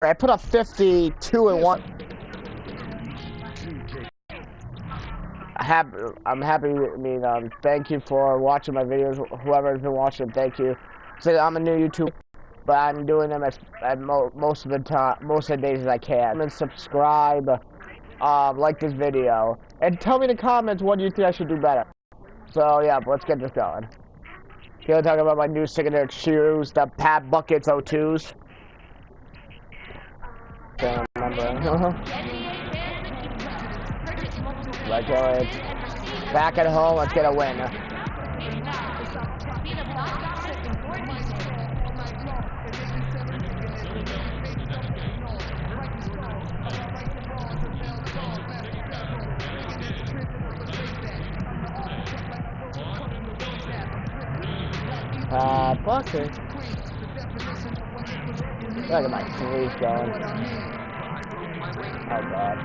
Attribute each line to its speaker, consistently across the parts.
Speaker 1: I put up 52 and 1. I'm happy. I mean, thank you for watching my videos. Whoever's been watching, thank you. So I'm a new YouTuber, but I'm doing them at most of the time, most of the days as I can. And subscribe, like this video, and tell me in the comments what you think I should do better. So yeah, let's get this going. Here, talking about my new signature shoes, the Pat Buckets 02s. Can't remember. Let's go. Back at home, let's get a win. Bucket. Look at my threes going. Oh god.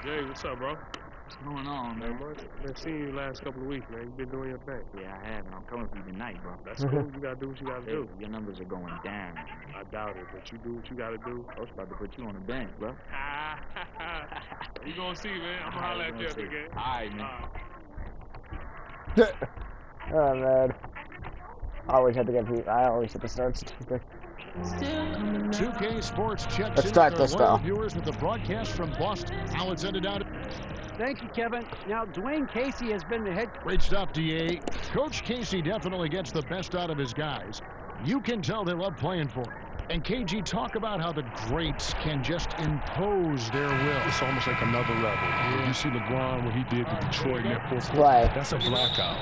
Speaker 2: Jay, what's up, bro?
Speaker 3: What's going on, man?
Speaker 2: Been seeing you last couple of weeks, man. You been doing your thing.
Speaker 3: Yeah, I have, and I'm coming for you tonight, bro.
Speaker 2: That's cool. You gotta do what you gotta do.
Speaker 3: Your numbers are going down.
Speaker 2: I doubt it, but you do what you gotta do.
Speaker 3: I was about to put you on the bench, bro.
Speaker 2: You gonna see, man. I'm gonna holler at you after the game.
Speaker 3: All right, man.
Speaker 1: Oh man. I always have to get beat. I always have to start.
Speaker 4: 2K Sports checks
Speaker 1: Let's start
Speaker 4: in
Speaker 1: this
Speaker 4: with our
Speaker 1: though.
Speaker 4: viewers with the broadcast from Boston. Now it's ended out.
Speaker 5: Thank you, Kevin. Now, Dwayne Casey has been the head.
Speaker 4: Great stuff, DA. Coach Casey definitely gets the best out of his guys. You can tell they love playing for him. And KG, talk about how the greats can just impose their will.
Speaker 6: It's almost like another level. You see LeBron, what he did to Detroit in that fourth quarter.
Speaker 1: Right.
Speaker 6: That's a blackout.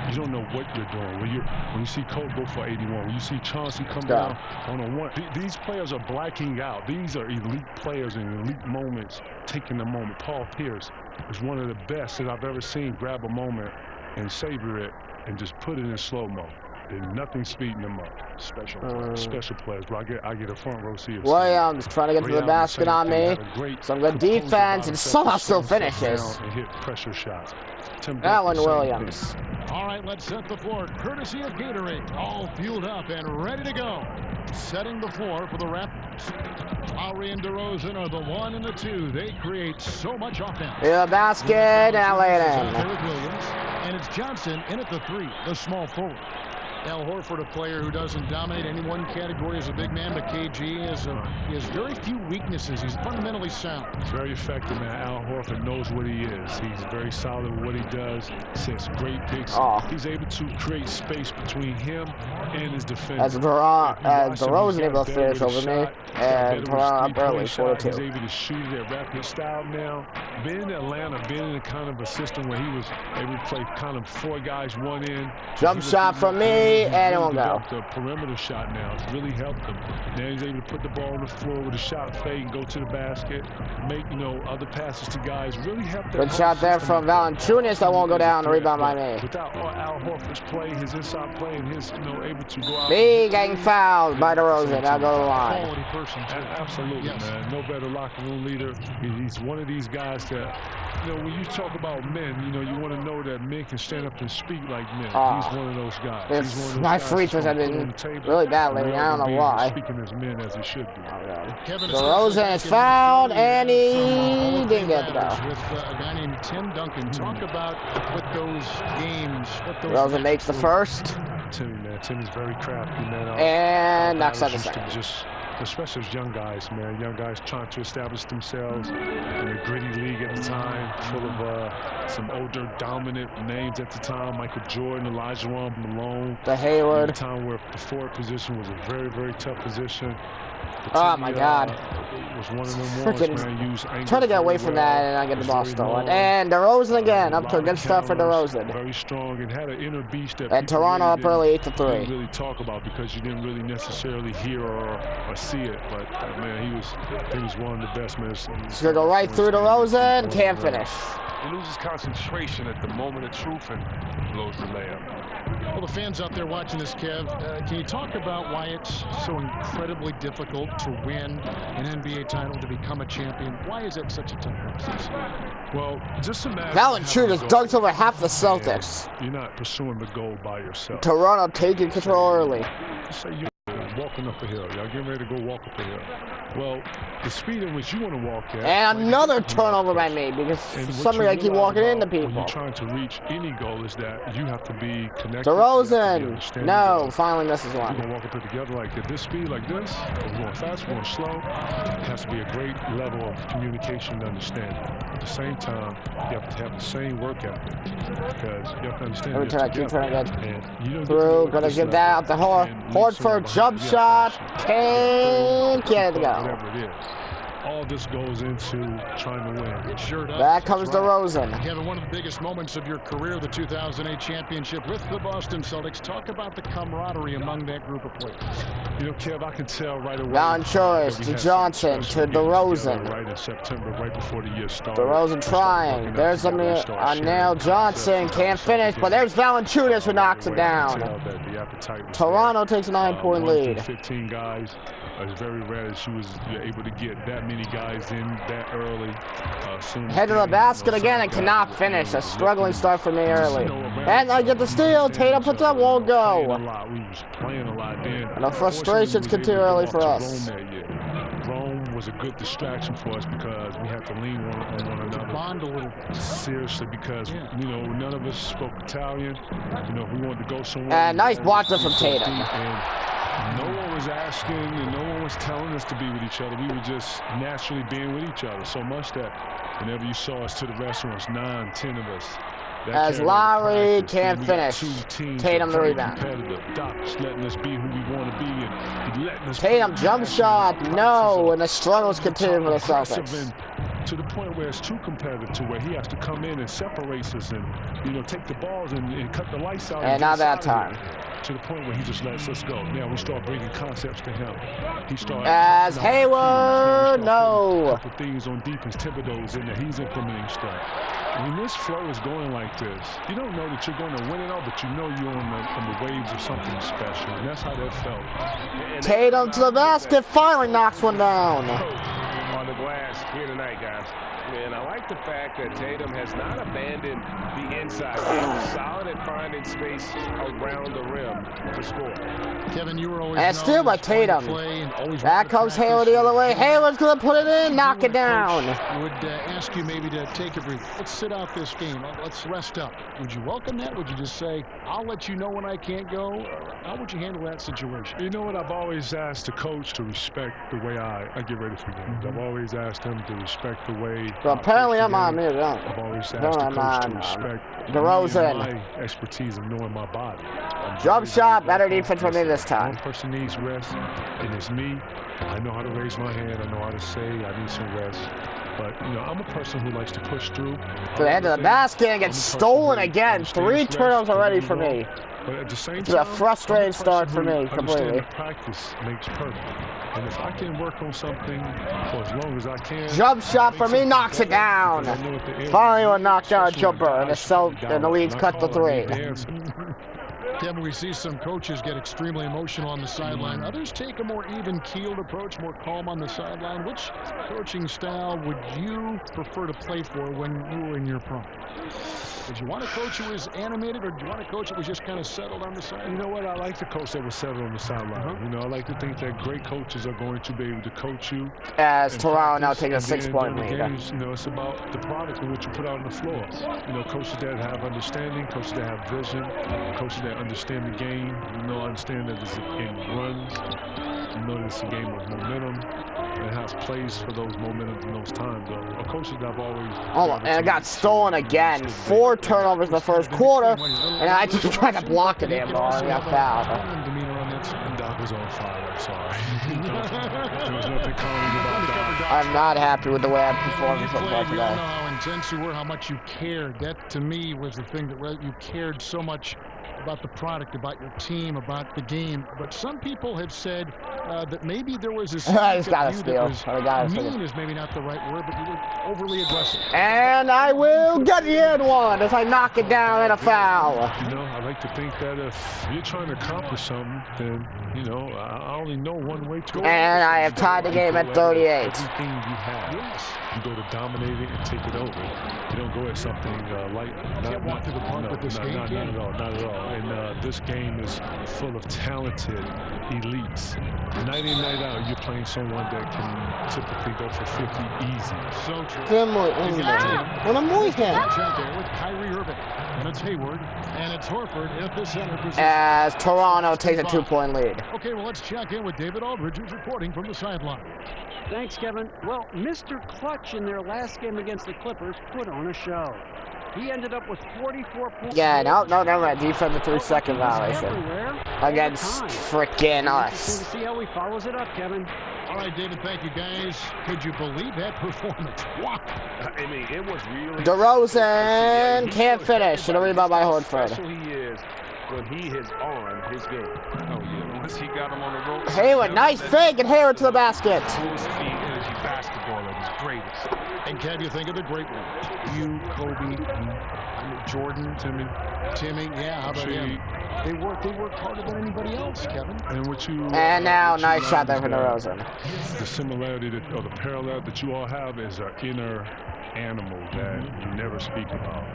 Speaker 6: You don't know what you're doing. When you see Colt go for 81, when you see Chauncey come down on a one, these players are blacking out. These are elite players in elite moments, taking the moment. Paul Pierce is one of the best that I've ever seen grab a moment and savor it and just put it in slow-mo. And nothing speeding them up. Special players. Bro, I get a front row seat.
Speaker 1: Williams trying to get to the basket on me. Some good defense and somehow still finishes.
Speaker 6: And hit pressure shots.
Speaker 1: Allen Williams.
Speaker 4: All right, let's set the floor. Courtesy of Gatorade. All fueled up and ready to go. Setting the floor for the Raptors. Lowry and DeRozan are the 1 and the 2. They create so much offense.
Speaker 1: Yeah, basket. Now lay it in.
Speaker 4: Williams, and it's Johnson in at the 3, the small forward. Al Horford, a player who doesn't dominate any one category as a big man, but KG he has very few weaknesses. He's fundamentally sound.
Speaker 6: He's very effective, man. Al Horford knows what he is. He's very solid with what he does. Sets great picks. He's able to create space between him and his defender.
Speaker 1: As DeRozan able to finish over me, and Toronto up early, 4-2.
Speaker 6: He's able to shoot it at rapid style now. Being in Atlanta, being in a kind of a system where he was able to play kind of 4 guys, 1 in.
Speaker 1: Jump shot from me. And it won't go.
Speaker 6: The perimeter shot now. It's really helped him. Now he's able to put the ball on the floor with a shot fade and go to the basket. Make, other passes to guys. Really helped.
Speaker 1: Good shot there from Valanciunas. That won't go down. The rebound by me.
Speaker 6: Without Al Horford's play, his inside play, and his, able to go out.
Speaker 1: Me getting fouled by DeRozan. I'll go to the line.
Speaker 4: Quality person, too.
Speaker 6: Absolutely, man. No better locker room leader. He's one of these guys that, when you talk about men, you want to know that men can stand up and speak like men. He's one of those guys.
Speaker 1: My free throws have been really bad lately. I don't know why.
Speaker 6: Speaking as men as he should be.
Speaker 1: DeRozan is fouled, and he didn't get the ball.
Speaker 4: With a guy named Tim Duncan. Talk about what those games.
Speaker 1: DeRozan makes the first.
Speaker 6: Timmy's very crafty, man.
Speaker 1: And knocks out the second.
Speaker 6: Especially as young guys, man. Young guys trying to establish themselves in a gritty league at the time, full of some older, dominant names at the time. Michael Jordan, Elijah Malone.
Speaker 1: The Hayward.
Speaker 6: At a time where the forward position was a very, very tough position.
Speaker 1: Oh my God!
Speaker 6: Was one of them ones, man.
Speaker 1: Trying to get away from that, and I get the ball stolen. And DeRozan again, up to good stuff for DeRozan.
Speaker 6: Very strong and had an inner beast that.
Speaker 1: And Toronto up early, 8-3.
Speaker 6: Didn't really talk about because you didn't really necessarily hear or see it, but man, he was one of the best, man.
Speaker 1: He's gonna go right through DeRozan, can't finish.
Speaker 6: He loses concentration at the moment of truth and blows the layup.
Speaker 4: Well, the fans out there watching this, Kev, can you talk about why it's so incredibly difficult to win an NBA title, to become a champion? Why is that such a tough process?
Speaker 6: Well, just imagine.
Speaker 1: Valanciunas dunked over half the Celtics.
Speaker 6: You're not pursuing the goal by yourself.
Speaker 1: Toronto taking control early.
Speaker 6: Say you're walking up a hill. Y'all getting ready to go walk up a hill. Well, the speed in which you want to walk at.
Speaker 1: And another turnover by me because somebody I keep walking into people.
Speaker 6: When you're trying to reach any goal is that you have to be connected.
Speaker 1: DeRozan. No, finally misses one.
Speaker 6: We're going to walk up it together like at this speed, like this. We're going fast, we're going slow. It has to be a great level of communication and understanding. At the same time, you have to have the same work ethic. Because you have to understand.
Speaker 1: Every turn I keep turning good.
Speaker 6: You
Speaker 1: Through, gonna give that out to Horford, jump shot, can't get it to go.
Speaker 6: Whatever it is. All this goes into trying to win.
Speaker 4: Sure does.
Speaker 1: That comes DeRozan.
Speaker 4: Kevin, one of the biggest moments of your career, the 2008 championship with the Boston Celtics. Talk about the camaraderie among that group of players.
Speaker 6: You know, Kev, I can tell right away.
Speaker 1: Valanciunas to Johnson to DeRozan.
Speaker 6: Right in September, right before the year started.
Speaker 1: DeRozan trying. There's a nail. Johnson can't finish, but there's Valanciunas who knocks it down. Toronto takes a 9-point lead.
Speaker 6: 15 guys. It's very rare that you're able to get that many guys in that early.
Speaker 1: Head to the basket again and cannot finish. A struggling start for me early. And I get the steal. Tatum puts up, won't go.
Speaker 6: We was playing a lot then.
Speaker 1: And the frustrations continue early for us.
Speaker 6: Rome was a good distraction for us because we had to lean on one another.
Speaker 4: Bond a little.
Speaker 6: Seriously, because you know none of us spoke Italian. You know, we wanted to go somewhere.
Speaker 1: And nice blocker from Tatum.
Speaker 6: No one was asking and no one was telling us to be with each other. We were just naturally being with each other so much that whenever you saw us to the restaurants, 9, 10 of us.
Speaker 1: As Lowry can't finish. Tatum the rebound.
Speaker 6: Doc's letting us be who we want to be and letting us
Speaker 1: Tatum jump shot, no, and the struggles continue for the Celtics.
Speaker 6: To the point where it's too competitive to where he has to come in and separates us and, you know, take the balls and cut the lights out.
Speaker 1: And not that time.
Speaker 6: To the point where he just lets us go. Now we start bringing concepts to him. He starts
Speaker 1: as Hayward, no.
Speaker 6: Couple things on defense, Thibodeau's in there. He's implementing stuff. When this flow is going like this, you don't know that you're going to win it all, but you know you're on the waves of something special, and that's how that felt.
Speaker 1: Tatum to the basket, finally knocks one down.
Speaker 7: On the glass here tonight, guys. And I like the fact that Tatum has not abandoned the inside. He's solid at finding space around the rim to score.
Speaker 4: Kevin, you were always
Speaker 1: and still by Tatum. That comes Hayward the other way. Hayward's going to put it in, knock it down.
Speaker 4: I would ask you maybe to take a break. Let's sit out this game. Let's rest up. Would you welcome that? Would you just say, I'll let you know when I can't go? How would you handle that situation?
Speaker 6: You know what? I've always asked the coach to respect the way I get ready for games. I've always asked him to respect the way.
Speaker 1: So apparently I'm on mute.
Speaker 6: I've always asked the coach to respect
Speaker 1: DeRozan.
Speaker 6: My expertise of knowing my body.
Speaker 1: Jump shot, better defense for me this time.
Speaker 6: One person needs rest, and it's me. I know how to raise my hand. I know how to say I need some rest. But, you know, I'm a person who likes to push through.
Speaker 1: To the end of the basket and gets stolen again. 3 turnovers already for me.
Speaker 6: But at the same
Speaker 1: it's a frustrating start for me completely.
Speaker 6: Practice makes perfect. And if I can work on something for as long as I can.
Speaker 1: Jump shot for me, knocks it down. Finally one knocked down a jumper, and the Leafs cut the 3.
Speaker 4: Kevin, we see some coaches get extremely emotional on the sideline. Others take a more even-keeled approach, more calm on the sideline. Which coaching style would you prefer to play for when you were in your prime? Did you want a coach who was animated, or did you want a coach that was just kind of settled on the sideline?
Speaker 6: You know what? I like the coach that was settled on the sideline. You know, I like to think that great coaches are going to be able to coach you.
Speaker 1: As Toronto now takes a 6-point lead.
Speaker 6: You know, it's about the product of what you put out on the floor. You know, coaches that have understanding, coaches that have vision, coaches that understand the game. You know, understand that this game runs. You know, it's a game of momentum. It has plays for those momentum in those times. A coach that I've always.
Speaker 1: Oh, and it got stolen again. 4 turnovers in the first quarter, and I just tried to block the damn ball and got fouled.
Speaker 6: Doc was on fire. I'm sorry. There was nothing calming about Doc.
Speaker 1: I'm not happy with the way I performed so far today.
Speaker 4: We all know how intense you were, how much you cared. That, to me, was the thing that you cared so much about the product, about your team, about the game. But some people have said that maybe there was this
Speaker 1: I got to steal.
Speaker 4: mean is maybe not the right word, but you were overly aggressive.
Speaker 1: And I will get the end one as I knock it down and a foul.
Speaker 6: You know, I like to think that if you're trying to accomplish something, then, you know, I only know one way to.
Speaker 1: And I have tied the game at 38.
Speaker 6: Everything you have. Yes. You go to dominate it and take it over. You don't go at something light.
Speaker 4: Can't walk through the park with this game.
Speaker 6: Not at all. Not at all. And this game is full of talented elites. Night in, night out, you're playing someone that can typically go for 50 easy.
Speaker 4: So true.
Speaker 1: Una muy bien.
Speaker 4: Out there with Kyrie Irving. And it's Hayward. And it's Horford at the center position.
Speaker 1: As Toronto takes a 2-point lead.
Speaker 4: Okay, well, let's check in with David Aldridge, who's reporting from the sideline.
Speaker 5: Thanks, Kevin. Well, Mr. Clutch in their last game against the Clippers put on a show. He ended up with 44 points.
Speaker 1: Yeah, no, right. Defensive 3-second violation against frickin' us.
Speaker 5: To see how he follows it up, Kevin.
Speaker 4: All right, David, thank you, guys. Could you believe that performance? Wow.
Speaker 7: I mean, it was really...
Speaker 1: DeRozan can't finish. And a rebound by Horford.
Speaker 7: Special he is when he is on his game.
Speaker 2: Oh, yeah. Once he got him on the ropes.
Speaker 1: Hayward, nice fake, and Hayward to the basket.
Speaker 2: Full speed energy basketball at his greatest.
Speaker 4: And Kev, you think of the great ones. You, Kobe,
Speaker 6: Jordan, Timmy,
Speaker 4: yeah, how about him? They work harder than anybody else, Kevin.
Speaker 6: And what you
Speaker 1: And now, nice shot there for DeRozan.
Speaker 6: The similarity or the parallel that you all have is an inner animal that you never speak about.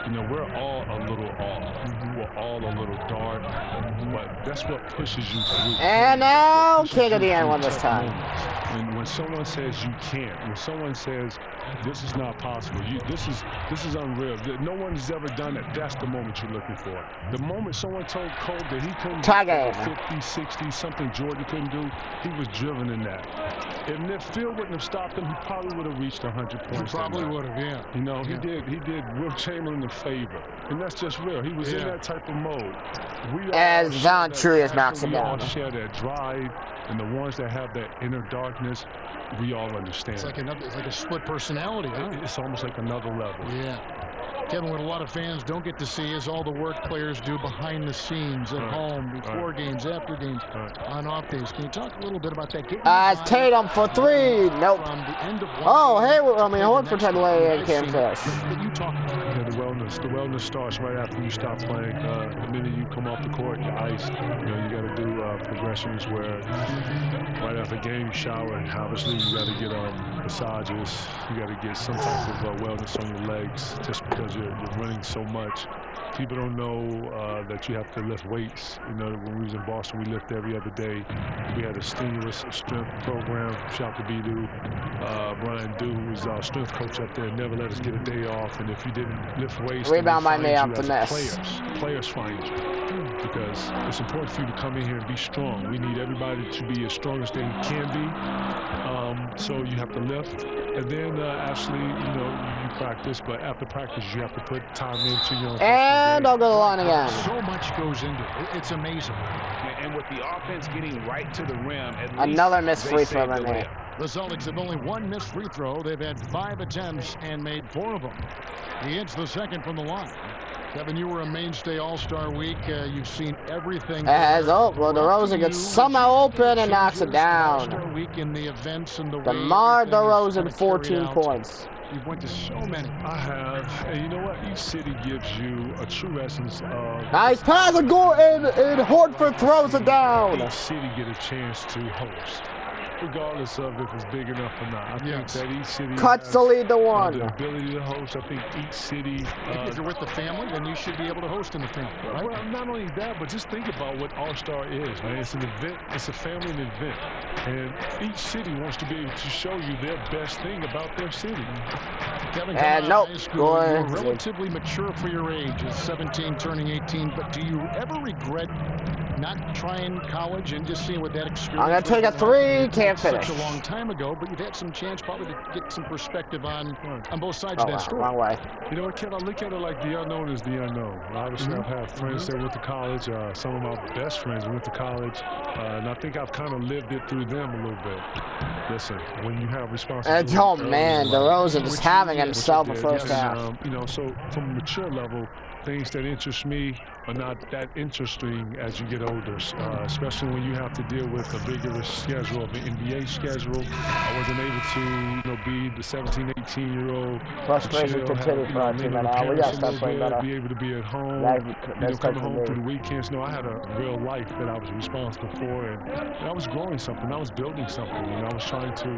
Speaker 6: You know, we're all a little off. We're all a little dark, but that's what pushes you through.
Speaker 1: And now, king of the end one this time.
Speaker 6: When someone says you can't, when someone says this is not possible, this is unreal. No one's ever done it. That's the moment you're looking for. The moment someone told Cole that he couldn't do 50, 60, something Jordan couldn't do, he was driven in that. And if Phil wouldn't have stopped him, he probably would have reached 100 points.
Speaker 4: He probably would have, yeah.
Speaker 6: You know, he did Will Chamberlain a favor. And that's just real. He was in that type of mode.
Speaker 1: As John Truius knocks him down.
Speaker 6: We all share that drive, and the ones that have that inner darkness, we all understand.
Speaker 4: It's like a split personality, huh?
Speaker 6: It's almost like another level.
Speaker 4: Yeah. Kevin, what a lot of fans don't get to see is all the work players do behind the scenes, at home, before games, after games, on off days. Can you talk a little bit about that?
Speaker 1: Tatum for 3. Nope. Oh, Hayward. Horford had to lay in campus.
Speaker 4: You talk about
Speaker 6: the wellness starts right after you stop playing. The minute you come off the court, you're iced. You know, you got to do progressions where right after the game, you shower, and obviously you got to get massages. You got to get some type of wellness on your legs, just because you're running so much. People don't know that you have to lift weights. You know, when we was in Boston, we lift every other day. We had a strenuous strength program. Shout to B-Do. Brian Dew, who was our strength coach up there, never let us get a day off. And if you didn't lift weights,
Speaker 1: rebound by me off the mess.
Speaker 6: Players find you. Because it's important for you to come in here and be strong. We need everybody to be as strong as they can be. So you have to lift. And then actually, you know, you practice, but after practice, you have to put time into your...
Speaker 1: And I'll go to the line again.
Speaker 4: So much goes into it. It's amazing.
Speaker 7: And with the offense getting right to the rim, at least
Speaker 1: another missed free throw by me.
Speaker 4: The Celtics have only one missed free throw. They've had 5 attempts and made 4 of them. He hits the second from the line. Kevin, you were a mainstay All-Star week. You've seen everything.
Speaker 1: DeRozan gets somehow open and knocks it down.
Speaker 4: All-Star week in the events and the
Speaker 1: DeMar DeRozan, 14 points.
Speaker 4: You've went to so many.
Speaker 6: I have. And you know what? Each city gives you a true essence of...
Speaker 1: Nice pass, and Horford throws it down.
Speaker 6: Each city get a chance to host, regardless of if it's big enough or not. I think that each city
Speaker 1: cuts the lead to 1.
Speaker 6: The ability to host. I think each city...
Speaker 4: if you're with the family, then you should be able to host in the family, right?
Speaker 6: Well, not only that, but just think about what All-Star is, man. It's an event. It's a family event. And each city wants to be able to show you their best thing about their city.
Speaker 4: Kevin,
Speaker 1: nope.
Speaker 4: You're relatively mature for your age. It's 17, turning 18. But do you ever regret not trying college and just seeing what that experience?
Speaker 1: I'm gonna take a 3. Can't finish.
Speaker 4: Such a long time ago, but you've had some chance probably to get some perspective on both sides of that story.
Speaker 1: Wrong way.
Speaker 6: You know what, Ken? I look at it like the unknown is the unknown. Obviously, I've had friends that went to college. Some of my best friends went to college, and I think I've kind of lived it through them a little bit. Listen, when you have responsibility.
Speaker 1: Oh man, DeRozan is having himself a first half.
Speaker 6: You know, so from a mature level, things that interest me are not that interesting as you get older. older, especially when you have to deal with a bigger schedule of an NBA schedule. I wasn't able to, be the 17, 18-year-old.
Speaker 1: Frustration continues for our team right now. We got to start playing better.
Speaker 6: Be able to be at home, coming home through the weekends. I had a real life that I was responsible for, and I was growing something. I was building something. I was trying to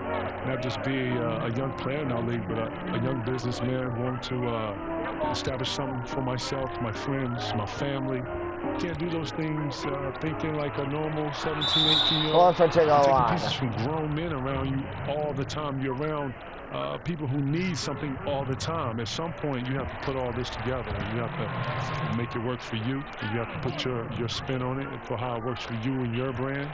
Speaker 6: not just be a young player in our league, but a young businessman wanting to establish something for myself, my friends, my family. Can't do those things thinking like a normal 17, 18-year-old. Taking pieces from grown men around you all the time. You're around people who need something all the time. At some point, you have to put all this together, and you have to make it work for you. And you have to put your spin on it for how it works for you and your brand.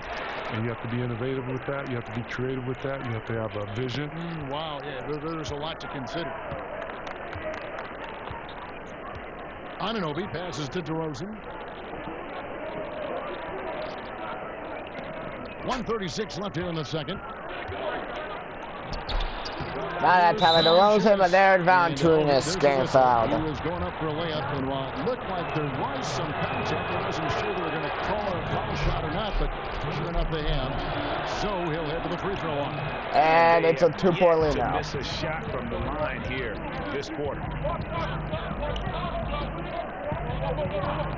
Speaker 6: And you have to be innovative with that. You have to be creative with that. You have to have a vision.
Speaker 4: Wow, yeah, there's a lot to consider. Anunoby passes to DeRozan. 1:36 left here in the second.
Speaker 1: Not that time of DeRozan, but there's Valanciunas getting fouled.
Speaker 4: He was going up for a layup, and while it looked like there was some contact, I wasn't sure they were going to call a foul shot or not, but sure enough they have. So he'll head to the free throw line.
Speaker 1: And it's a 2-point lead now.
Speaker 7: Miss a shot from the line here this quarter.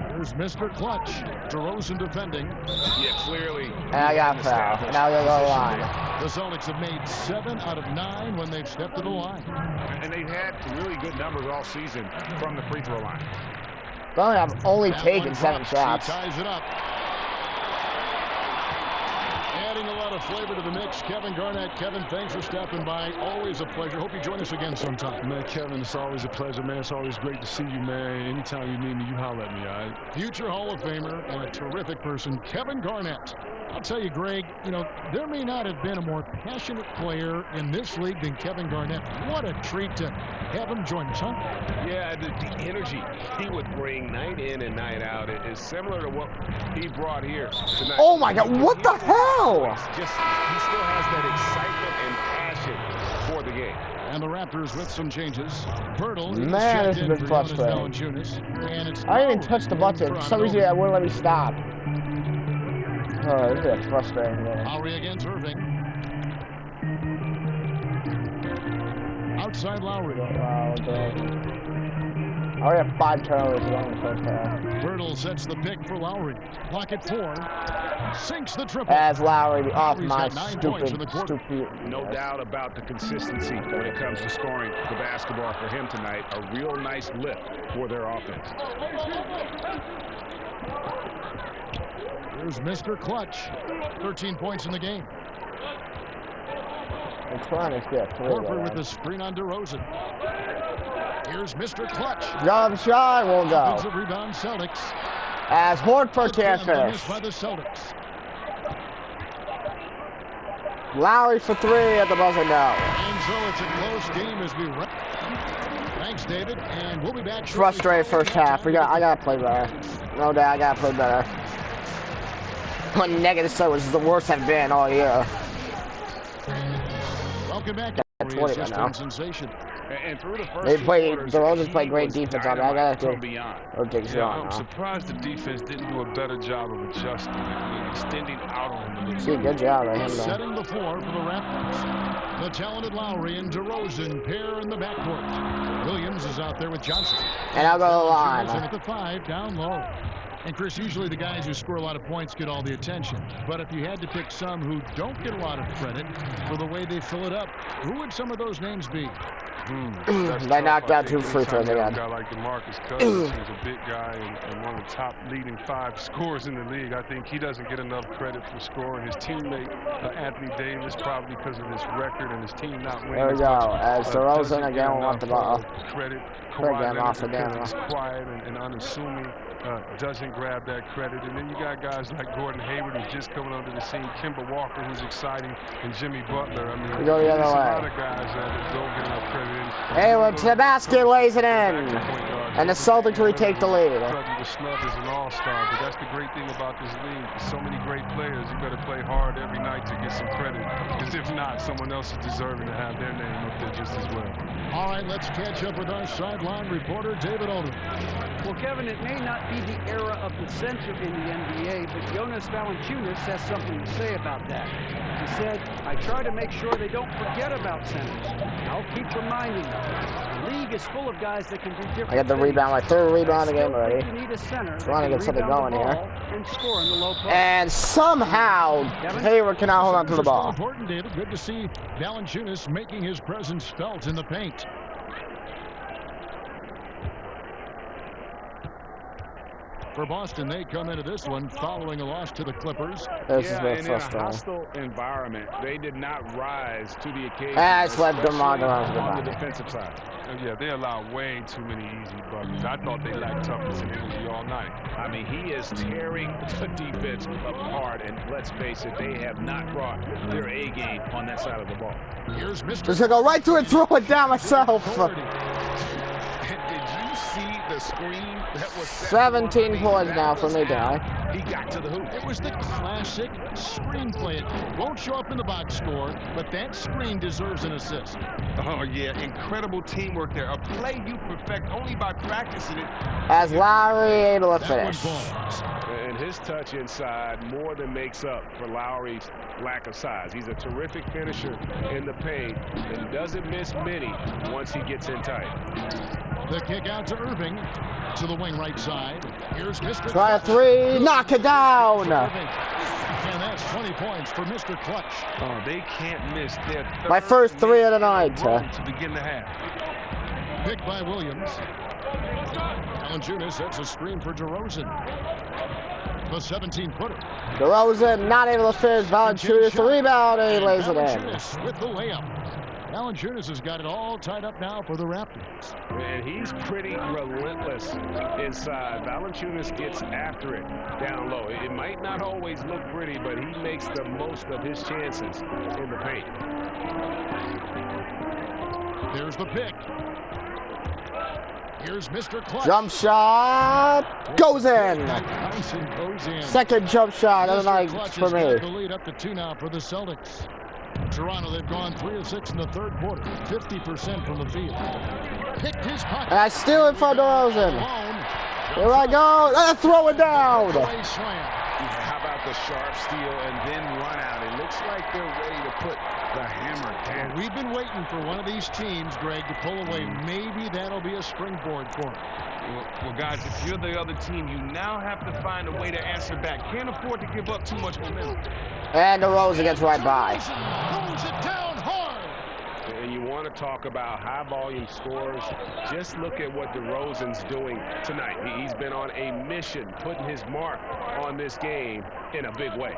Speaker 4: Here's Mr. Clutch. DeRozan defending.
Speaker 7: Yeah, clearly.
Speaker 1: And I got fouled. Now they'll go to the line.
Speaker 4: The Celtics have made 7 out of 9 when they've stepped to the line.
Speaker 7: And they've had really good numbers all season from the free throw line.
Speaker 1: I've only taken 7 shots.
Speaker 4: He ties it up. Adding a lot of flavor to the mix, Kevin Garnett. Kevin, thanks for stopping by. Always a pleasure. Hope you join us again sometime.
Speaker 6: Man, Kevin, it's always a pleasure, man. It's always great to see you, man. Anytime you need me, you holler at me, all right?
Speaker 4: Future Hall of Famer and a terrific person, Kevin Garnett. I'll tell you, Greg, there may not have been a more passionate player in this league than Kevin Garnett. What a treat to have him join us, huh?
Speaker 7: Yeah, the energy he would bring night in and night out is similar to what he brought here tonight.
Speaker 1: Oh my God, what the hell?
Speaker 7: He still has that excitement and passion for the game.
Speaker 4: And the Raptors with some changes. Birtle,
Speaker 1: man, this has been frustrating. I didn't even touch the button. For some reason, I wouldn't let me stop. Oh, this is frustrating.
Speaker 4: Lowry against Irving. Outside Lowry.
Speaker 1: I already have 5 turnovers in the first half.
Speaker 4: Birtle sets the pick for Lowry. Pocket 4. Sinks the triple.
Speaker 1: As Lowry off
Speaker 4: Lowry's
Speaker 1: my
Speaker 4: got 9
Speaker 1: stupid.
Speaker 7: No doubt about the consistency when it comes to scoring the basketball for him tonight. A real nice lift for their offense.
Speaker 4: Here's Mr. Clutch. 13 points in the game. Horford with the screen on DeRozan. Here's Mr. Clutch.
Speaker 1: Jump shot won't go.
Speaker 4: Offensive rebound Celtics.
Speaker 1: As Horford can't finish.
Speaker 4: By the Celtics.
Speaker 1: Lowry for 3 at the buzzer now.
Speaker 4: And so it's a close game as we run. Thanks, David, and we'll be back.
Speaker 1: Frustrated first half. I gotta play better. No doubt, I gotta play better. One negative set was the worst I've been all year.
Speaker 4: Welcome back.
Speaker 1: At 20 right now.
Speaker 4: Sensation.
Speaker 7: And through the first
Speaker 1: DeRozan played great defense on me. I gotta
Speaker 2: I'm surprised the defense didn't do a better job of adjusting and extending out on him.
Speaker 1: See, good job right here.
Speaker 4: Setting the floor for the Raptors. The talented Lowry and DeRozan pair in the backcourt. Williams is out there with Johnson.
Speaker 1: And I'll go to the line.
Speaker 4: At the 5, down low. And Chris, usually the guys who score a lot of points get all the attention. But if you had to pick some who don't get a lot of credit for the way they fill it up, who would some of those names be?
Speaker 1: They knocked out 2 free throws again.
Speaker 2: A guy like DeMarcus Cousins, who's a big guy and one of the top leading 5 scorers in the league. I think he doesn't get enough credit for scoring. His teammate, Anthony Davis, probably because of his record and his team not winning.
Speaker 1: There we go. As DeRozan again will want the ball.
Speaker 2: Credit.
Speaker 1: Kawhi off again.
Speaker 2: He's quiet and unassuming. Doesn't grab that credit. And then you got guys like Gordon Hayward, who's just coming onto the scene. Kemba Walker, who's exciting, and Jimmy Butler. I mean,
Speaker 1: we go the other
Speaker 2: there's
Speaker 1: way.
Speaker 2: a lot of guys that don't get enough credit.
Speaker 1: Hayward to the basket, lays it in. And the Celtics retake the lead.
Speaker 2: He was snubbed as an all-star, but that's the great thing about this league. There's so many great players. You better play hard every night to get some credit, because if not, someone else is deserving to have their name up there just as well.
Speaker 4: All right, let's catch up with our sideline reporter, David Oldham.
Speaker 5: Well, Kevin, it may not be the era of the center in the NBA, but Jonas Valanciunas has something to say about that. He said, I try to make sure they don't forget about centers. I'll keep reminding them. The league is full of guys that can do different
Speaker 1: I got the
Speaker 5: things.
Speaker 1: rebound, my third rebound of the game already.
Speaker 5: You need a center
Speaker 1: Trying to get something going here.
Speaker 5: And score in the low post.
Speaker 1: And somehow, Hayward cannot hold on to the ball.
Speaker 4: Important, David. Good to see Valanciunas making his presence felt in the paint. For Boston, they come into this one following a loss to the Clippers.
Speaker 1: This is
Speaker 7: Yeah,
Speaker 1: very
Speaker 7: and in a
Speaker 1: frustrating.
Speaker 7: hostile environment, they did not rise to the occasion.
Speaker 1: That's what DeMar
Speaker 7: especially
Speaker 1: DeRozan
Speaker 7: on
Speaker 1: did.
Speaker 7: the defensive side.
Speaker 2: Yeah, they allow way too many easy buckets. I thought they lacked toughness and energy all night.
Speaker 7: I mean, he is tearing the defense apart, and let's face it, they have not brought their A game on that side of the ball.
Speaker 4: Here's Mr.
Speaker 1: Just gonna go right through and throw it down myself.
Speaker 7: Did you see the screen that was set
Speaker 1: 17
Speaker 7: for
Speaker 1: points
Speaker 7: That
Speaker 1: now for
Speaker 7: was
Speaker 1: me,
Speaker 7: how
Speaker 1: guy.
Speaker 7: He got to the hoop.
Speaker 4: It was the classic screenplay. It won't show up in the box score, but that screen deserves an assist.
Speaker 2: Oh, yeah, incredible teamwork there. A play you perfect only by practicing it.
Speaker 1: As Lowry able to
Speaker 4: That one
Speaker 1: finish.
Speaker 4: falls.
Speaker 7: And his touch inside more than makes up for Lowry's lack of size. He's a terrific finisher in the paint and doesn't miss many once he gets in tight.
Speaker 4: The kick out to Irving to the wing right side. Here's Mr.
Speaker 1: Try a three, knock it down.
Speaker 4: Irving. And that's 20 points for Mr. Clutch.
Speaker 2: Oh, they can't miss their
Speaker 1: My first three of the night.
Speaker 2: to begin the half.
Speaker 4: Picked by Williams. Valanciunas sets a screen for DeRozan. The 17-footer.
Speaker 1: DeRozan not able to finish. Valanciunas the rebound and he lays it in.
Speaker 4: Valanciunas with the layup. Valanciunas has got it all tied up now for the Raptors.
Speaker 7: And he's pretty relentless inside. Valanciunas gets after it down low. It might not always look pretty, but he makes the most of his chances in the paint.
Speaker 4: There's the pick. Here's Mr. Clutch.
Speaker 1: Jump shot goes in.
Speaker 4: Thompson goes in.
Speaker 1: Second jump shot of the night
Speaker 4: Clutch
Speaker 1: for
Speaker 4: has got
Speaker 1: me.
Speaker 4: the lead up to 2 now for the Celtics. Toronto, they've gone 3 of 6 in the third quarter, 50% from the field. Picked his pocket.
Speaker 1: And I steal it from DeRozan.
Speaker 4: Alone.
Speaker 1: Here I go. And throw it down.
Speaker 4: Away slam.
Speaker 7: How about the sharp steal and then run out? It looks like they're ready to put the hammer down.
Speaker 4: We've been waiting for one of these teams, Greg, to pull away. Maybe that'll be a springboard for them.
Speaker 2: Well, guys, if you're the other team, you now have to find a way to answer back. Can't afford to give up too much momentum.
Speaker 1: And DeRozan gets right by.
Speaker 4: Pulls it down hard.
Speaker 7: And you want to talk about high-volume scores, just look at what DeRozan's doing tonight. He's been on a mission, putting his mark on this game in a big way.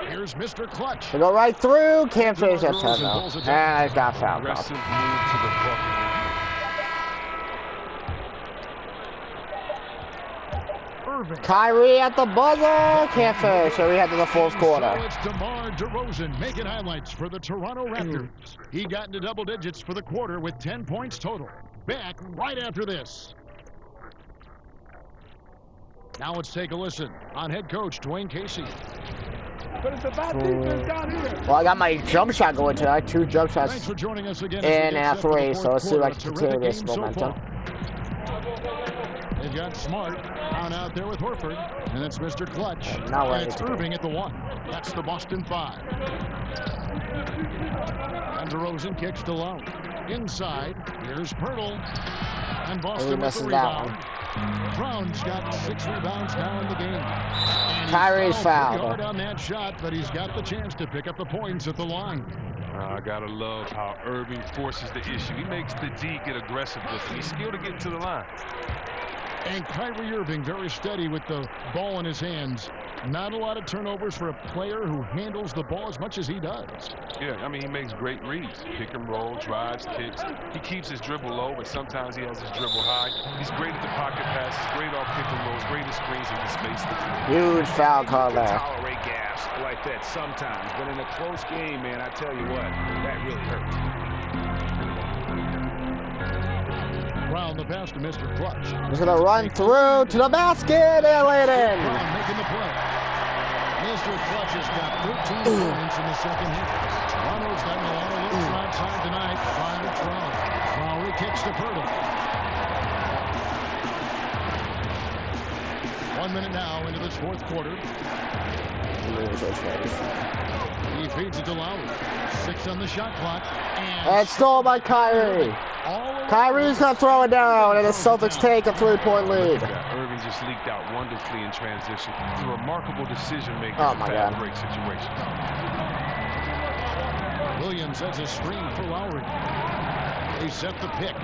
Speaker 4: Here's Mr. Clutch.
Speaker 1: They go right through. Can't finish that time though. And I got fouled.
Speaker 2: Aggressive move to the bucket.
Speaker 4: Irving.
Speaker 1: Kyrie at the buzzer. Can't finish. So we head to the fourth quarter.
Speaker 4: So it's DeMar DeRozan making highlights for the Toronto Raptors. He got into double digits for the quarter with 10 points total. Back right after this. Now let's take a listen on head coach Dwayne Casey.
Speaker 7: But it's a bad defense down here.
Speaker 1: Well, I got my jump shot going tonight. 2 jump
Speaker 4: Thanks
Speaker 1: shots
Speaker 4: for joining us again.
Speaker 1: in and 3. So let's see if I can continue this momentum.
Speaker 4: They've got Smart down out there with Horford. And it's Mr. Clutch.
Speaker 1: Now
Speaker 4: And it's Irving at the 1. That's the Boston 5. And DeRozan kicks to Lowe. Inside, here's Pirtle. And Boston with the rebound. Brown's got 6 rebounds now in the game. And
Speaker 1: Kyrie's
Speaker 4: he's
Speaker 1: fouled.
Speaker 4: hard on that shot, but he's got the chance to pick up the points at the line.
Speaker 2: I gotta love how Irving forces the issue. He makes the D get aggressive with him. He's skilled to get to the line.
Speaker 4: And Kyrie Irving very steady with the ball in his hands. Not a lot of turnovers for a player who handles the ball as much as he does.
Speaker 2: Yeah, I mean, he makes great reads. Pick and roll, drives, kicks. He keeps his dribble low, but sometimes he has his dribble high. He's great at the pocket passes, great off pick and rolls, great at screens and can space the floor.
Speaker 1: Huge foul call there.
Speaker 7: Tolerate gaps like that sometimes, but in a close game, man, I tell you what, that really hurts.
Speaker 4: Brown, the pass to Mr. Clutch.
Speaker 1: He's gonna run through to the basket and lay it in.
Speaker 4: Brown making the play. Mr. Clutch has got 13 points in the second half. Toronto's gotten a lot of looks outside tonight. 5-12. Lowry kicks to Purtle. 1 minute now into this fourth quarter. He feeds it to Lowry. 6 on the shot clock.
Speaker 1: And stole by Kyrie. Kyrie's gonna throw it down, and the Celtics take a 3-point lead.
Speaker 2: Irving just leaked out wonderfully in transition. It's a remarkable decision-making
Speaker 1: Oh
Speaker 2: in
Speaker 1: my
Speaker 2: fast
Speaker 1: God.
Speaker 2: break situations.
Speaker 4: Williams has a screen for Lowry. They set the pick.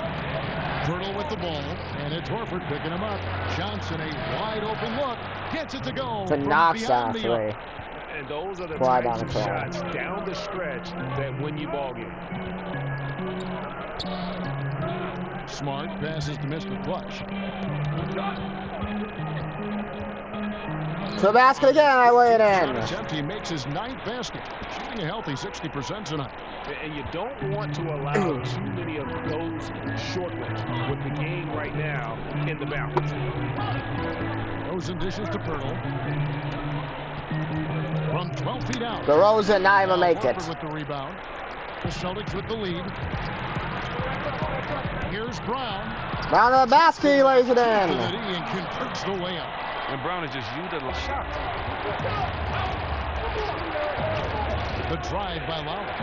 Speaker 4: Purtle with the ball, and it's Horford picking him up. Johnson, a wide open look, gets it to go.
Speaker 1: To knocks down 3.
Speaker 7: And those are the
Speaker 1: Fly
Speaker 7: types
Speaker 1: down
Speaker 7: of
Speaker 1: the
Speaker 7: shots down the stretch that win you ball game.
Speaker 4: Smart passes to Mr. Clutch.
Speaker 1: To the basket again, I lay it in.
Speaker 4: Attempt, he makes his 9th basket, shooting a healthy 60% tonight.
Speaker 7: And you don't want to allow too many of those short ones with the game right now in the balance.
Speaker 4: Rosen dishes to Purtle. From 12 feet out.
Speaker 1: DeRozan not even make it.
Speaker 4: Horford with the rebound. The Celtics with the lead. Here's Brown.
Speaker 1: Down to the basket, he lays it in.
Speaker 4: And converts the layup.
Speaker 2: And Brown is just used a shot.
Speaker 4: The drive by Lowry.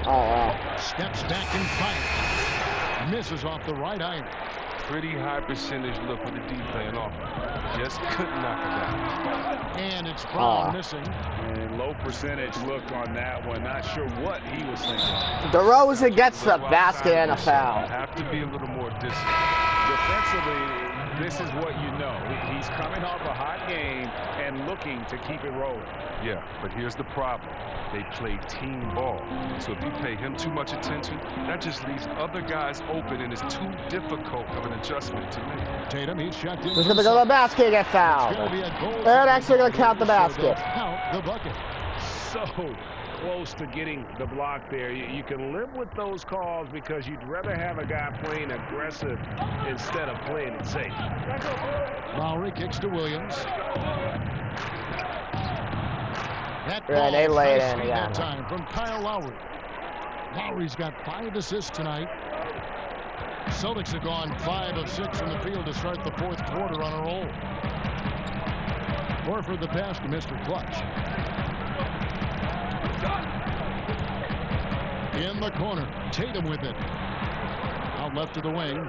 Speaker 1: Oh, wow.
Speaker 4: Steps back and fires. Misses off the right iron.
Speaker 2: Pretty high percentage look with the D playing off. Just couldn't knock it down.
Speaker 4: And it's Brown missing.
Speaker 7: And low percentage look on that one. Not sure what he was thinking.
Speaker 1: DeRozan gets the basket and a foul.
Speaker 2: Have to be a little more disciplined.
Speaker 7: Defensively, this is what you know. He's coming off a hot game and looking to keep it rolling.
Speaker 2: Yeah, but here's the problem. They play team ball. So if you pay him too much attention, that just leaves other guys open, and it's too difficult of an adjustment to make.
Speaker 4: Tatum, he's checked in.
Speaker 1: He's going to go to the basket and get fouled. They're actually going to count the basket.
Speaker 4: Count the bucket.
Speaker 7: So close to getting the block there. You can live with those calls because you'd rather have a guy playing aggressive instead of playing it safe.
Speaker 4: Lowry kicks to Williams.
Speaker 1: Yeah, they lay it in again.
Speaker 4: Time from Kyle Lowry. Lowry's got 5 assists tonight. Celtics have gone 5 of 6 from the field to start the fourth quarter on a roll. Horford the pass to Mr. Clutch. In the corner, Tatum with it. Out left to the wing.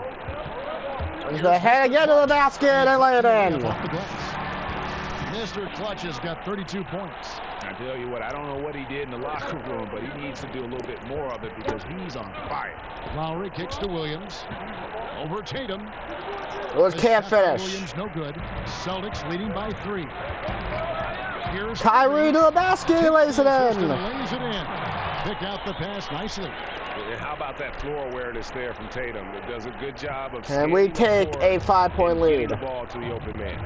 Speaker 1: He's going to head again to the basket and lay it in.
Speaker 4: Mr. Clutch has got 32 points.
Speaker 7: I tell you what, I don't know what he did in the locker room, but he needs to do a little bit more of it because he's on fire.
Speaker 4: Lowry kicks to Williams. Over Tatum.
Speaker 1: Williams can't finish.
Speaker 4: Williams no good. Celtics leading by 3. Here's
Speaker 1: Kyrie to the basket, he lays it in.
Speaker 4: Lays it in. Pick out the pass nicely.
Speaker 7: And how about that floor awareness there from Tatum? That does a good job of.
Speaker 1: And we take a 5-point lead.
Speaker 7: The ball to the open man.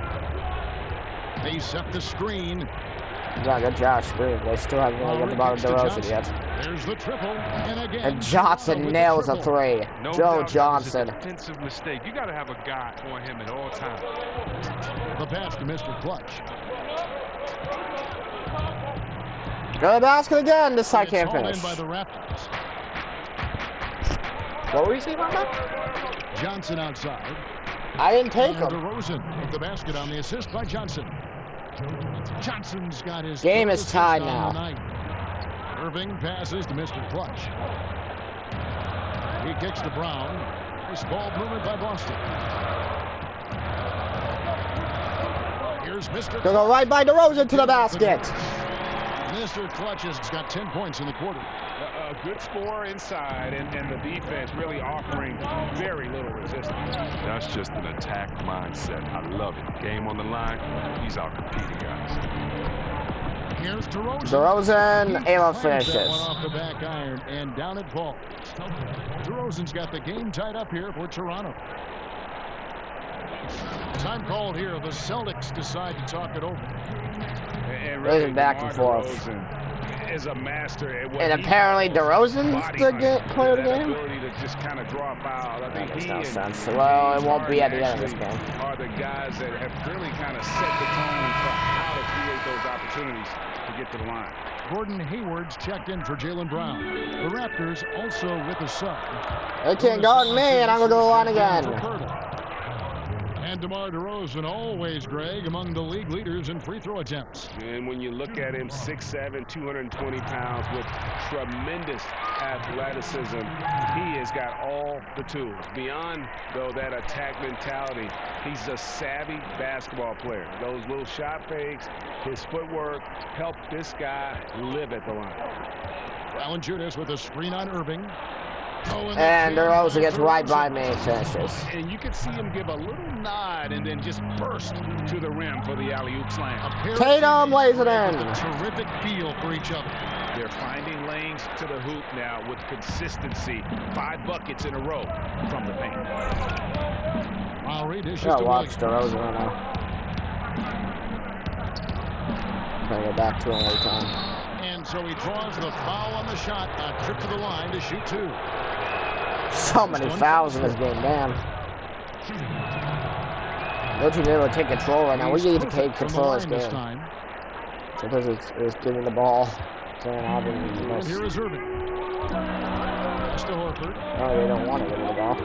Speaker 4: They set the screen.
Speaker 1: Yeah, good job, screen. They still haven't really got the ball to DeRozan yet.
Speaker 4: There's the triple, and again.
Speaker 1: And Johnson nails a 3.
Speaker 2: No
Speaker 1: Joe
Speaker 2: doubt
Speaker 1: Johnson.
Speaker 2: That was a defensive mistake. You got to have a guy on him at all times.
Speaker 4: The pass to Mr. Clutch.
Speaker 1: Go to the basket again. This side can't
Speaker 4: In
Speaker 1: finish.
Speaker 4: by the Raptors.
Speaker 1: What were you saying about that?
Speaker 4: Johnson outside.
Speaker 1: I didn't take him.
Speaker 4: DeRozan with the basket on the assist by Johnson. Johnson's got his
Speaker 1: game is tied now.
Speaker 4: Irving passes to Mr. Clutch. He kicks to Brown. Nice ball movement by Boston. Here's Mr.
Speaker 1: They'll go right by DeRozan to the basket.
Speaker 4: Mr. Clutch has got 10 points in the quarter.
Speaker 7: A good score inside, and the defense really offering very little resistance.
Speaker 2: That's just an attack mindset. I love it. Game on the line. He's out competing, guys.
Speaker 4: Here's DeRozan.
Speaker 1: DeRozan, able finishes.
Speaker 4: That one off the back iron, and down it falls. DeRozan's got the game tied up here for Toronto. Time called here. The Celtics decide to talk it over.
Speaker 7: And
Speaker 1: There's
Speaker 7: really,
Speaker 1: a back and
Speaker 7: DeMar
Speaker 1: forth.
Speaker 7: DeRozan is a master at what
Speaker 1: And
Speaker 7: he
Speaker 1: apparently
Speaker 7: calls
Speaker 1: DeRozan's
Speaker 7: body
Speaker 1: the
Speaker 7: hunting.
Speaker 1: player of the
Speaker 7: That
Speaker 1: game?
Speaker 7: ability to just kind of draw a foul. I think
Speaker 1: That makes
Speaker 7: he
Speaker 1: no
Speaker 7: and
Speaker 1: sense. Well, it won't be at the end of this
Speaker 7: actually
Speaker 1: game.
Speaker 7: are the guys that have really kind of set the tone for how to create those opportunities to get to the line.
Speaker 4: Gordon Hayward's checked in for Jaylen Brown. The Raptors also with a sub.
Speaker 1: They can't guard me, and I'm going to go on again.
Speaker 4: And DeMar DeRozan, always, Greg, among the league leaders in free throw attempts.
Speaker 7: And when you look at him, 6'7", 220 pounds with tremendous athleticism, he has got all the tools. Beyond, though, that attack mentality, he's a savvy basketball player. Those little shot fakes, his footwork help this guy live at the line.
Speaker 4: Valanciunas with a screen on Irving.
Speaker 1: And DeRozan gets right by me, finishes.
Speaker 7: And you can see him give a little nod and then just burst to the rim for the alley-oop slam.
Speaker 1: Tatum lays it in.
Speaker 4: Terrific feel for each other.
Speaker 7: They're finding lanes to the hoop now with consistency. 5 buckets in a row from the paint.
Speaker 4: Lowry dishes
Speaker 1: Yeah,
Speaker 4: to
Speaker 1: watch
Speaker 4: Williams.
Speaker 1: DeRozan right now. Bring it back to him every time.
Speaker 4: And so he draws the foul on the shot. A trip to the line to shoot 2.
Speaker 1: So many fouls in this game, damn. No team able to take control right now. We need to take control of this game. Because it's giving the ball.
Speaker 4: And here is Irving. Mr. Horford.
Speaker 1: Oh, they don't want to give the ball.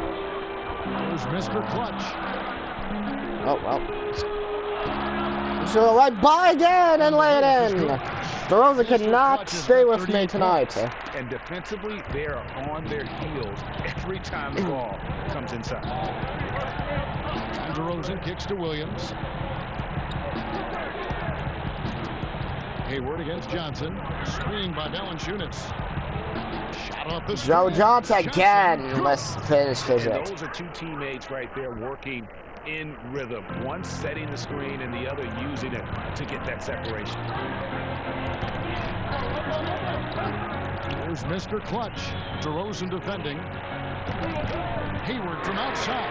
Speaker 4: Here's Mr. Clutch.
Speaker 1: Oh, well. So right by again and lay it in. DeRozan cannot stay with me tonight.
Speaker 7: And defensively, they are on their heels every time the ball comes inside.
Speaker 4: And DeRozan kicks to Williams. Hayward against Johnson. Screen by Valanciunas. Shot off the
Speaker 1: Joe Johnson again. Let's finish it.
Speaker 7: Those are 2 teammates right there working in rhythm. One setting the screen and the other using it to get that separation.
Speaker 4: Here's Mr. Clutch. DeRozan defending. Hayward from outside.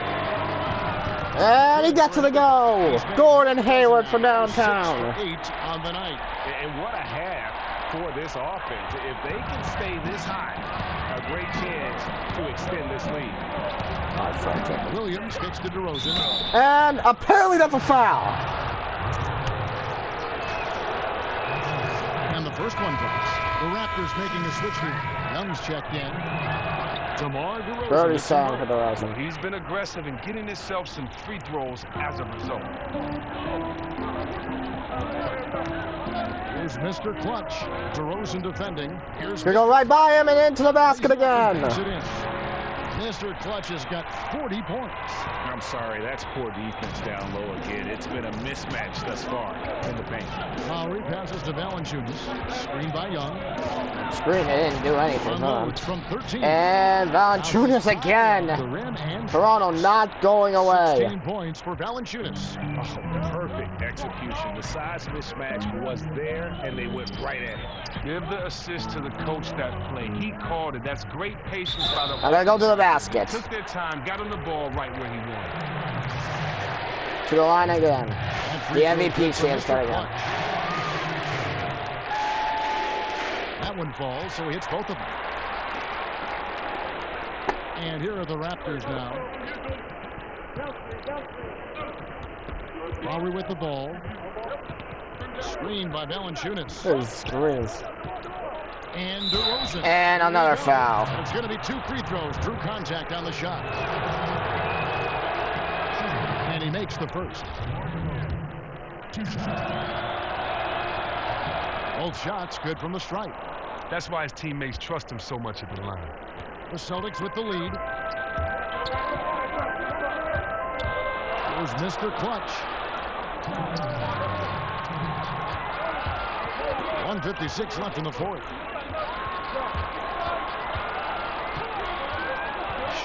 Speaker 1: And he got to the goal. Gordon Hayward from downtown.
Speaker 4: 6 for 8 on the night.
Speaker 7: And what a half for this offense. If they can stay this high, a great chance to extend this lead.
Speaker 4: Williams kicks to DeRozan.
Speaker 1: And apparently that's a foul.
Speaker 4: And the first one drops. The Raptors making a switch here. Young's checked in. DeMar DeRozan.
Speaker 1: 37 for DeRozan.
Speaker 2: He's been aggressive in getting himself some free throws as a result.
Speaker 4: Here's Mr. Clutch. DeRozan defending. Here's
Speaker 1: Gonna go right by him and into the basket again.
Speaker 4: Mr. Clutch has got 40 points.
Speaker 7: I'm sorry, that's poor defense down low again. It's been a mismatch thus far in the paint.
Speaker 4: Lowry passes to Valanciunas. Screen by Young.
Speaker 1: Screen, they didn't do anything.
Speaker 4: Unloads from 13.
Speaker 1: And Valanciunas again. Toronto not going away.
Speaker 4: 16 points for Valanciunas.
Speaker 7: Oh, perfect execution. The size mismatch was there, and they went right at it.
Speaker 2: Give the assist to the coach that play. He called it. That's great patience by the.
Speaker 1: I'm gonna go to the basket.
Speaker 2: Took their time, got on the ball right where he wanted.
Speaker 1: To the line again. The MVP chance again.
Speaker 4: That one falls, so he hits both of them. And here are the Raptors now. Lowry with the ball. Screen by Valanciunas.
Speaker 1: Those screens.
Speaker 4: And DeRozan.
Speaker 1: And another foul.
Speaker 4: It's going to be 2 free throws. Drew contact on the shot. And he makes the first. Both shots good from the stripe.
Speaker 2: That's why his teammates trust him so much at the line.
Speaker 4: The Celtics with the lead. Here's Mr. Clutch. 1:56 left in the fourth.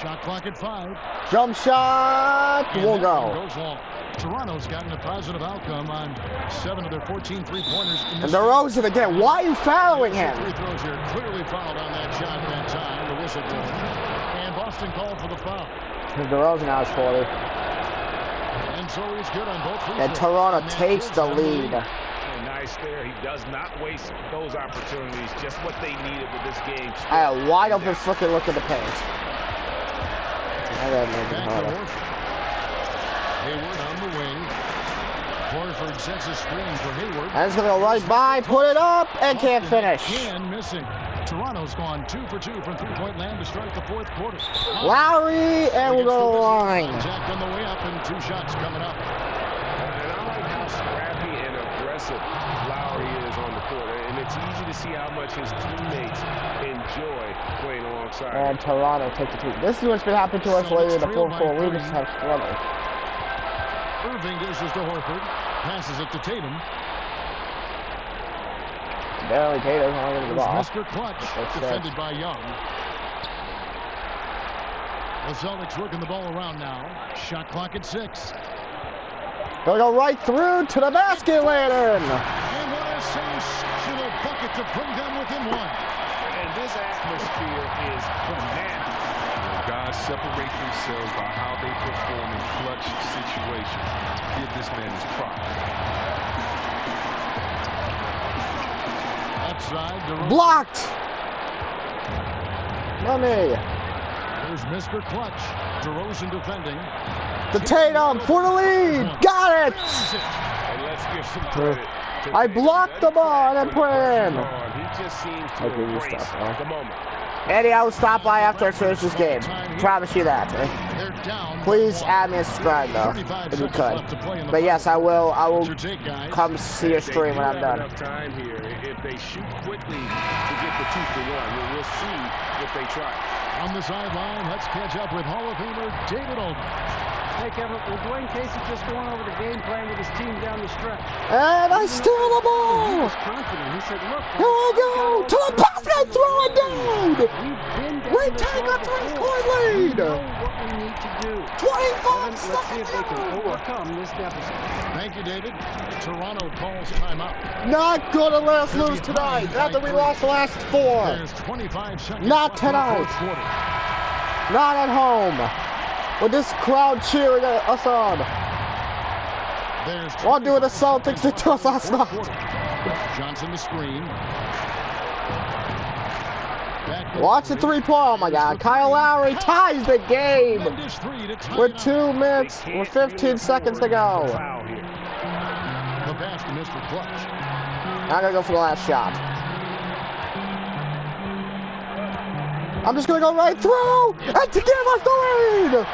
Speaker 4: Shot clock at 5.
Speaker 1: Jump shot will go.
Speaker 4: Goes long. Toronto's gotten a positive outcome on 7 of their 14 three-pointers.
Speaker 1: And DeRozan again. Why are you fouling him?
Speaker 4: Free throws here. Clearly fouled on that shot that time. The whistle blows. And Boston called for the foul.
Speaker 1: DeRozan now is 40.
Speaker 4: And And so he's good on both free
Speaker 1: And
Speaker 4: throws.
Speaker 1: Toronto
Speaker 4: And that
Speaker 1: takes
Speaker 4: gives
Speaker 1: the
Speaker 4: them
Speaker 1: lead.
Speaker 7: Nice there. He does not waste those opportunities. Just what they needed with this game.
Speaker 1: I had a wide open fucking look at the paint. I gotta make it
Speaker 4: Back to
Speaker 1: harder.
Speaker 4: Horford. Hayward on the wing. Horford sets a screen for Hayward.
Speaker 1: And it's gonna go right by, put it up, and can't finish.
Speaker 4: Again missing. Toronto's gone 2 for 2 from three-point land to start the fourth quarter.
Speaker 1: Lowry, and we'll go to the line.
Speaker 4: Contact on the way up, and 2 shots coming up.
Speaker 7: And I like how scrappy and aggressive Lowry is on the court. And it's easy to see how much his teammates enjoy playing alongside him.
Speaker 1: And Toronto takes the lead. This is what's been happening to us lately in the fourth quarter. We just have struggled.
Speaker 4: Irving dishes to Horford. Passes it to Tatum.
Speaker 1: Barely Tatum's only the ball.
Speaker 4: Mr. Clutch, defended by Young. The Celtics working the ball around now. Shot clock at 6.
Speaker 1: Gonna go right through to the basket, Lantern.
Speaker 4: And what a sensational bucket to bring them within 1.
Speaker 7: And this atmosphere is phenomenal.
Speaker 2: Guys separate themselves by how they perform in clutch situations. Give this man his props.
Speaker 4: Outside, DeRozan.
Speaker 1: Blocked. Money.
Speaker 4: There's Mr. Clutch. DeRozan defending.
Speaker 1: The Tatum for the lead. Got it.
Speaker 7: And let's give some credit to
Speaker 1: I
Speaker 7: Tatum.
Speaker 1: blocked the ball and put it in.
Speaker 7: He just seems to
Speaker 1: I'll give you
Speaker 7: embrace
Speaker 1: stuff, huh?
Speaker 7: the moment.
Speaker 1: Eddie, I will stop by after I finish this game. Promise you that.
Speaker 4: They're down.
Speaker 1: Please add me and subscribe though, if you could. But yes, I will. I will come see your stream when I'm done.
Speaker 7: Enough time here. If they shoot quickly to get the 2 for 1, we'll see if they try.
Speaker 4: On the sideline, let's catch up with Hall of Famer David Oldman.
Speaker 5: Hey, Kevin, was Dwayne Casey just going over the game plan with his team down the stretch?
Speaker 1: And I steal the
Speaker 5: He
Speaker 1: ball.
Speaker 5: was confident. He said, look.
Speaker 1: Here I go to the basket, throw it down.
Speaker 5: We've been down
Speaker 1: We
Speaker 5: this
Speaker 1: take a
Speaker 5: road
Speaker 1: 3-point
Speaker 5: before. We
Speaker 1: lead.
Speaker 5: know what we need to do.
Speaker 1: 25
Speaker 5: Let's see if they
Speaker 1: seconds
Speaker 5: can
Speaker 1: to go.
Speaker 5: overcome this deficit.
Speaker 4: Thank you, David. Toronto calls timeout.
Speaker 1: Not gonna let us lose tonight. After we lost the last 4.
Speaker 4: There's 25 seconds.
Speaker 1: Not
Speaker 4: left in the
Speaker 1: tonight.
Speaker 4: fourth quarter.
Speaker 1: Not at home. With this crowd cheering us on.
Speaker 4: There's
Speaker 1: While doing the Celtics did to us last night.
Speaker 4: Johnson the screen.
Speaker 1: Watch the 3-point. Oh my God. Kyle Lowry ties the game with 2 minutes or 15 seconds to go.
Speaker 4: The pass to Mr. Clutch.
Speaker 1: I'm gonna go for the last shot. I'm just gonna go right through and to give us the lead.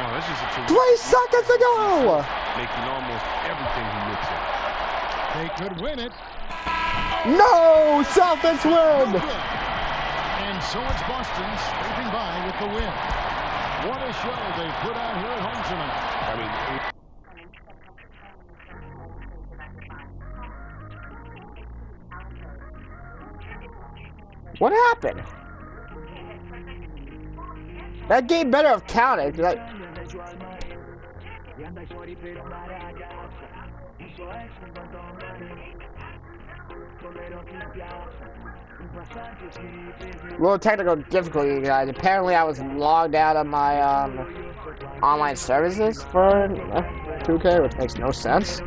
Speaker 2: Oh, that's just a
Speaker 1: 3 seconds to go.
Speaker 2: making almost everything he looks at.
Speaker 4: They could win it.
Speaker 1: No, Celtics win.
Speaker 4: And so it's Boston scraping by with the win. What a show they put on here at home tonight.
Speaker 7: I mean,
Speaker 1: What happened? That game better have counted. Like, little technical difficulty, guys. Apparently, I was logged out of my online services for 2K, which makes no sense.